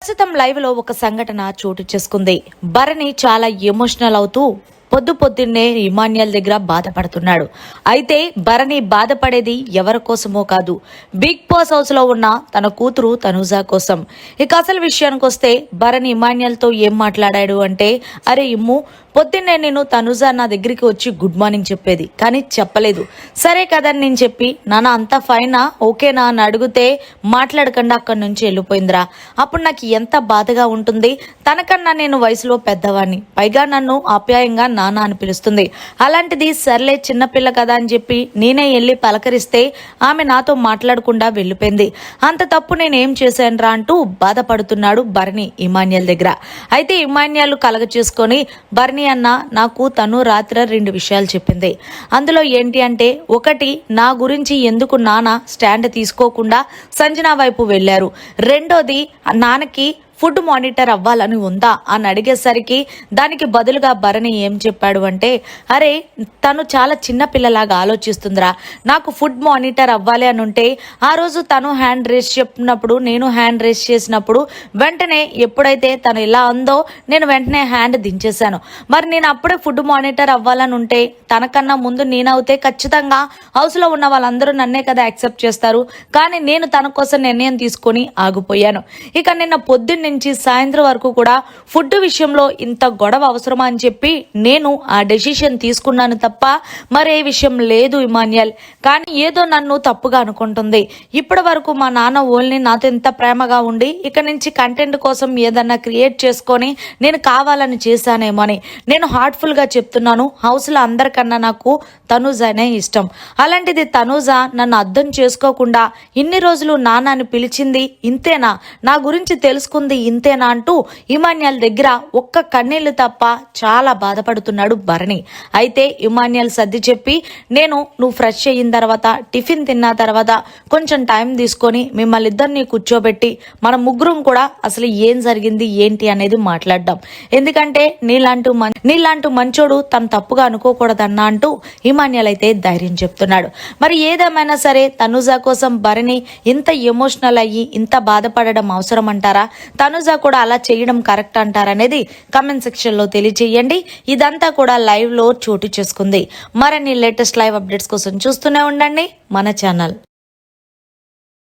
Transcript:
ప్రస్తుతం లైవ్ లో ఒక సంఘటన చోటు చేసుకుంది. భరణి చాలా ఎమోషనల్ అవుతూ పొద్దున్నే ఇమాన్యుయల్ దగ్గర బాధపడుతున్నాడు. అయితే భరణి బాధపడేది ఎవరి కోసమో కాదు, బిగ్ బాస్ హౌస్ లో ఉన్న తన కూతురు తనూజా కోసం. ఇక అసలు విషయానికి వస్తే భరణి ఇమాన్యుయల్ తో ఏం మాట్లాడాడు అంటే, అరే ఇమ్ము, పొద్దున్నే నేను తనూజా నా దగ్గరికి వచ్చి గుడ్ మార్నింగ్ చెప్పేది, కానీ చెప్పలేదు. సరే కదని నేను చెప్పి, నాన్న అంతా ఫైనా, ఓకేనా అని అడిగితే మాట్లాడకుండా అక్కడి నుంచి వెళ్ళిపోయిందిరా. అప్పుడు నాకు ఎంత బాధగా ఉంటుంది. తనకన్నా నేను వయసులో పెద్దవాడిని, పైగా నన్ను ఆప్యాయంగా నాన్న అని పిలుస్తుంది. అలాంటిది సర్లే చిన్నపిల్ల కదా అని చెప్పి నేనే వెళ్ళి పలకరిస్తే ఆమె నాతో మాట్లాడకుండా వెళ్ళిపోయింది. అంత తప్పు నేనేం చేశానురా అంటూ బాధపడుతున్నాడు భరణి ఇమాన్యుయల్ దగ్గర. అయితే ఇమాన్యుయల్ కలగ చేసుకొని, భరణి అన్న, నాకు తను రాత్రి 2 విషయాలు చెప్పింది. అందులో ఏంటి అంటే, ఒకటి, నా గురించి ఎందుకు నాన్న స్టాండ్ తీసుకోకుండా సంజన వైపు వెళ్లారు. రెండోది, నాన్నకి ఫుడ్ మానిటర్ అవ్వాలని ఉందా అని అడిగేసరికి దానికి బదులుగా భరణి ఏం చెప్పాడు అంటే, అరే తను చాలా చిన్న పిల్లలాగా ఆలోచిస్తుందిరా, నాకు ఫుడ్ మానిటర్ అవ్వాలి అని ఉంటే ఆ రోజు తను హ్యాండ్ రేస్ చెప్పినప్పుడు, నేను హ్యాండ్ రేస్ చేసినప్పుడు వెంటనే ఎప్పుడైతే తను ఇలా ఉందో నేను వెంటనే హ్యాండ్ దించేశాను. మరి నేను అప్పుడే ఫుడ్ మానిటర్ అవ్వాలని ఉంటే తనకన్నా ముందు నేనవుతే ఖచ్చితంగా హౌస్లో ఉన్న వాళ్ళందరూ నన్నే కదా యాక్సెప్ట్ చేస్తారు. కానీ నేను తన కోసం నిర్ణయం తీసుకొని ఆగిపోయాను. ఇక నిన్న పొద్దున్న నుంచి సాయంత్రం వరకు కూడా ఫుడ్ విషయంలో ఇంత గొడవ అవసరమా అని చెప్పి నేను ఆ డెసిషన్ తీసుకున్నాను తప్ప మరే విషయం లేదు ఇమాన్యుయల్. కానీ ఏదో నన్ను తప్పుగా అనుకుంటుంది. ఇప్పటి వరకు మా నాన్న ఓన్లీ నాతో ఎంత ప్రేమగా ఉండి ఇక నుంచి కంటెంట్ కోసం ఏదన్నా క్రియేట్ చేసుకొని నేను కావాలని చేశానేమో అని. నేను హార్ట్ఫుల్ గా చెప్తున్నాను, హౌస్ లో అందరికన్నా నాకు తనూజానే ఇష్టం. అలాంటిది తనూజా నన్ను అర్థం చేసుకోకుండా ఇన్ని రోజులు నాన్నని పిలిచింది ఇంతేనా, నా గురించి తెలుసుకుంది ఇంతేనా అంటూ ఇమాన్యుయల్ దగ్గర ఒక్క కన్నీళ్లు తప్ప చాలా బాధపడుతున్నాడు భరణి. అయితే ఇమాన్యుయల్ సర్ది చెప్పి, నువ్వు ఫ్రెష్ అయిన తర్వాత టిఫిన్ తిన్న తర్వాత కొంచెం టైం తీసుకొని మిమ్మల్ని ఇద్దరిని కూర్చోబెట్టి మన ముగ్గురం కూడా అసలు ఏం జరిగింది ఏంటి అనేది మాట్లాడదాం. ఎందుకంటే నీలాంటి మంచోడు తను తప్పుగా అనుకోకూడదన్నా అంటూ ఇమాన్యుయల్ అయితే ధైర్యం చెప్తున్నాడు. మరి ఏదేమైనా సరే తనూజా కోసం భరణి ఇంత ఎమోషనల్ అయ్యి ఇంత బాధపడడం అవసరం అంటారా? తనూజా కూడా అలా చేయడం కరెక్ట్ అంటారనేది కమెంట్ సెక్షన్ లో తెలియజేయండి. ఇదంతా కూడా లైవ్ లో చోటు చేసుకుంది. మరిన్ని లేటెస్ట్ లైవ్ అప్డేట్స్ కోసం చూస్తూనే ఉండండి మన ఛానల్.